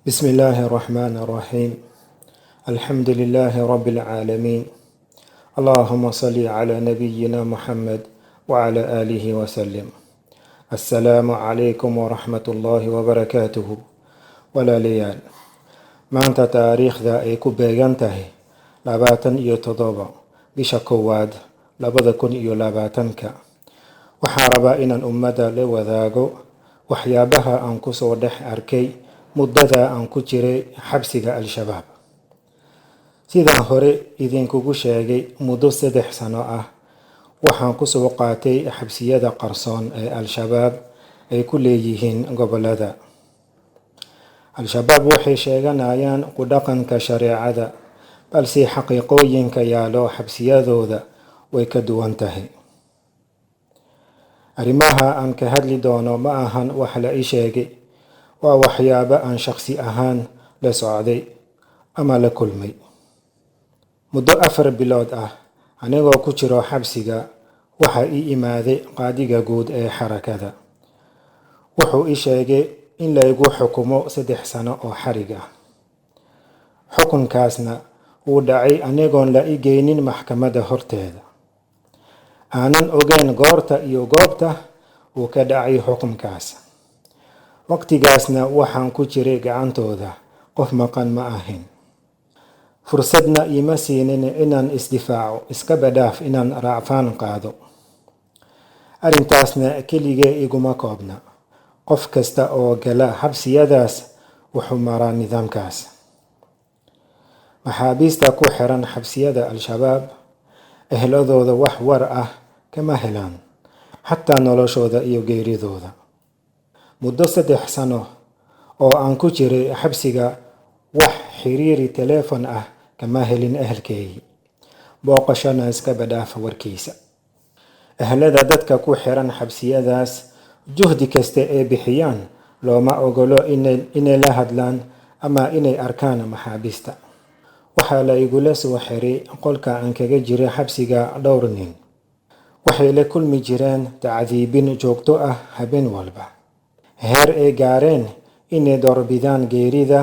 بسم الله الرحمن الرحيم. الحمد لله رب العالمين. اللهم صل على نبينا محمد وعلى آله وسلم. السلام عليكم ورحمة الله وبركاته. walaalayaal maanta taariikhda ay ku beegan tahay 27 bisha koowaad 2020 waxaan rabaa inaan ummadda la wadaago waxyaabaha aan ku soo dhex arkay muddada aan ku jiray xabsiga al-shabaab. sidaan hore idinkugu sheegay, muddo 3 sano ah waxaan ku soo qaatay xabsiyada qarsoon ee al-shabaab ay ku leeyihiin gobolada. al-shabaab waxay sheeganayaan ku dhaqanka shareecada, balse xaqiiqooyinka yaalo xabsiyadooda way ka duwan tahay. arrimaha aan ka hadli doono ma ahan wax la ii sheegay, waa waxyaabo aan shakhsi ahaan la socday ama la kulmay. muddo 4 bilood ah anigoo ku jiro xabsiga waxaa ii imaaday qaadiga guud ee xarakada. wuxuu ii sheegay in laygu xukumo 3 sano oo xarig ah. xukunkaasna wuu dhacay anigoon la ii geynin maxkamadda horteeda. aanan ogeyn goorta iyo goobta uu ka dhacay xukunkaas. waqtigaasna waxaan ku jiray gacantooda, qof maqan ma ahayn. fursadna iima siinin inaan isdifaaco, iska badhaaf inaan raacfaan qaado. arrintaasna keligee iguma koobna. qof kasta oo gala xabsiyadaas wuxuu maraa nidaamkaas. maxaabiista ku xiran xabsiyada al-shabaab ehladooda wax war ah kama helaan, xataa noloshooda iyo geeridooda. muddo 3 sano oo aan ku jiray xabsiga wax xiriiri teleefon ah kama helin ehelkeygii, booqashana iska badhaafa warkiisa. ehlada dadka ku xiran xabsiyadaas juhdi kasta ee bixiyaan looma ogolo inay la hadlaan ama inay arkaan maxaabiista. waxaa la igula soo xiray qolka aan kaga jiray xabsiga dhowr nin. waxay la kulmi jireen tacdiibin joogto ah habeen walba, heer ay gaareen inay doorbidaan geerida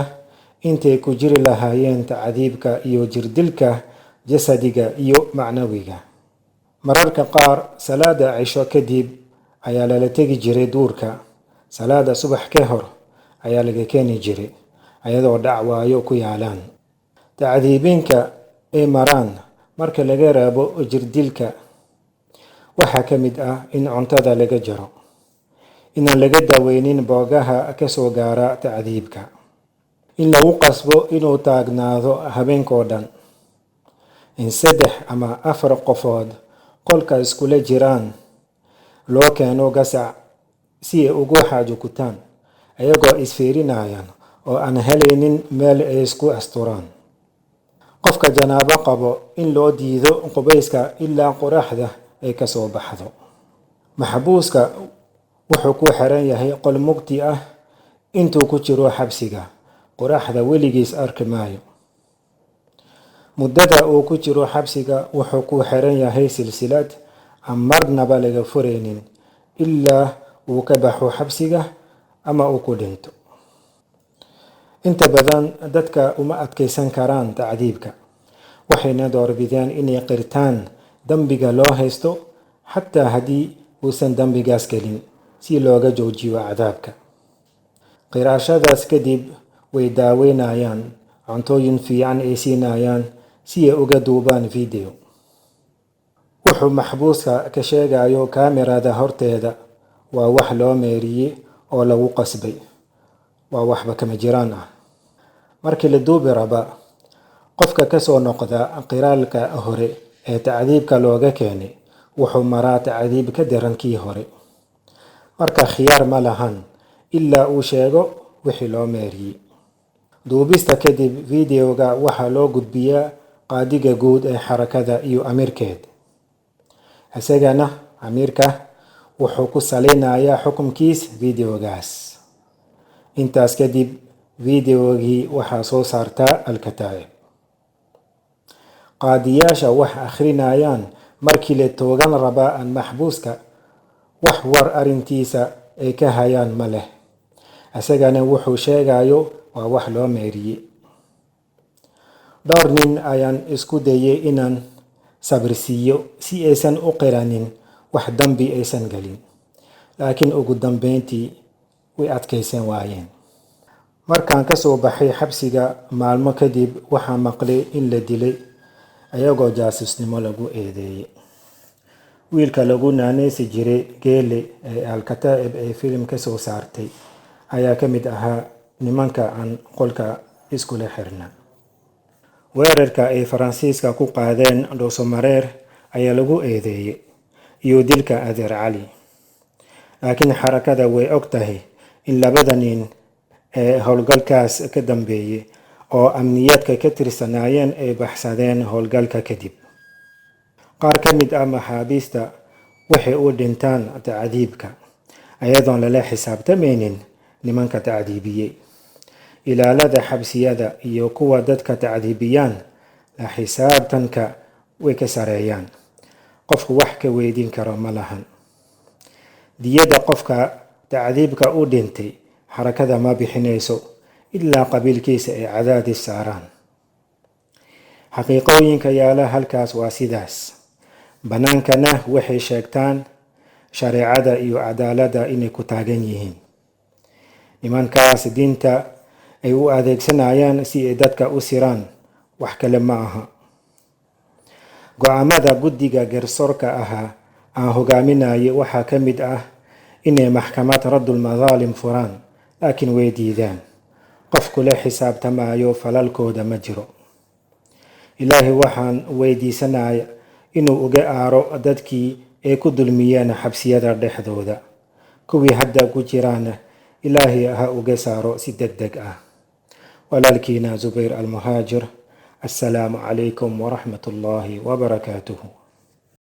intay ku jiri lahaayeen tacdiibka iyo jirdilka jasadiga iyo macnawiga. mararka qaar salaada cisho kadib ayaa lala tegi jiray duurka. salaada subax ka hor ayaa laga keeni jiray ayadoo dhacwaayo ku yaalaan. tacdiibinka ay maraan marka laga raabo jirdilka waxaa ka mid ah in cuntada laga jaro, inaan laga daweynin boogaha ka soo gaara tacdiibka, in lagu qasbo inuu taagnaado habeenkoo dhan, in 3 ama 4 qofood qolka iskula jiraan, loo keeno gasac si ay ugu xaajo gutaan ayagoo isfiirinayaan oo aan helaynin meel ay isku asturaan. qofka janaabo qabo in loo diido qubayska ilaa qoraxda ay ka soo baxdo. maxbuuska wuxuu ku xiran yahay qol mugdi ah. intuu ku jiro xabsiga qoraxda weligiis arki maayo. muddada uu ku jiro xabsiga wuxuu ku xiran yahay silsilad aan marnaba laga furaynin ilaa uu ka baxo xabsiga ama uu ku dhinto. inta badan dadka uma adkaysan karaan tacdiibka, waxayna doorbideen inay qirtaan dambiga loo haysto xataa haddii uusan dambigaas gelin, si looga joojiyo cadaabka. qiraashadaas kadib way daaweynayaan, cuntooyin fiican ay siinayaan si ay uga duubaan video. wuxuu maxbuuska ka sheegayo kaamirada horteeda waa wax loo meeriyey oo lagu qasbay, waa waxba kama jiraan ah. markii la duubi raba, qofka ka soo noqda qiraalka hore ee tacdiibka looga keenay wuxuu maraa tacdiib ka daran kii hore. marka khiyaar ma lahan ilaa uu sheego wixii loo meeriyey. duubista kadib videoga waxaa loo gudbiyaa qaadiga guud ee xarakada iyo amiirkeed. isagana amiirka wuxuu ku saleynayaa xukunkiis videogaas. intaas kadib videogii waxaa soo saartaa al-kataa'ib. qaadiyaasha wax akhrinayaan markii la toogan rabaa aan maxbuuska wax war arrintiisa ay ka hayaan ma leh. isagana wuxuu sheegayo waa wax loo meeriyey. Dhowr nin ayaan isku dayay inaan sabrisiiyo si aysan u qiranin wax dambi aysan galin, laakiin ugu dambeyntii way adkaysan waayeen. Markaan ka soo baxay xabsiga maalmo kadib, waxaan maqlay in la dilay ayagoo jaasusnimo lagu eedeeyey. Wiilka lagu naanaysi jiray Geele ee Al-Kataa'ib ee filim ka soo saartay ayaa ka mid ahaa nimanka aan qolka iskula xirna. Weerarka ay Faransiiska ku qaadeen Dhuusamareer ayaa lagu eedeeyey, iyo dilka Adeer Cali. Laakiin xarakada way og tahay in labada nin ee howlgalkaas ka dambeeyey oo amniyaadka ka tirsanaayeen ay baxsadeen howlgalka kadib. Qaar ka mid ah maxaabiista waxay u dhintaan tacdiibka ayadoon lala xisaabtamaynin nimanka tacdiibiyey. Ilaalada xabsiyada iyo kuwa dadka tacdiibiyaan la xisaabtanka way ka sareeyaan. Qofku wax ka weydiin karo ma lahan. Diyada qofka tacdiibka u dhintay xarakada ma bixinayso ilaa qabiilkiisa ay cadaadis saaraan. Xaqiiqooyinka yaala halkaas waa sidaas. Banaankana waxay sheegtaan shareecada iyo cadaaladda inay ku taagan yihiin. Nimankaas diinta ay u adeegsanayaan si ay dadka u siraan, wax kale ma aha. Go'aamada guddiga garsoorka ahaa aan hogaaminayay waxaa ka mid ah inay maxkamad Raddul Madaalim furaan, laakiin way diideen. Qof kula xisaabtamayo falalkooda ma jiro. Ilaahay waxaan weydiisanayaa inuu uga aaro dadkii ay ku dulmiyeen xabsiyada dhexdooda. Kuwii hadda ku jiraan Ilaahay ha uga saaro si degdeg ah. walaalkiina Zubayr Almuhaajir. Assalaamu calaykum waraxmatullaahi wabarakaatuhu.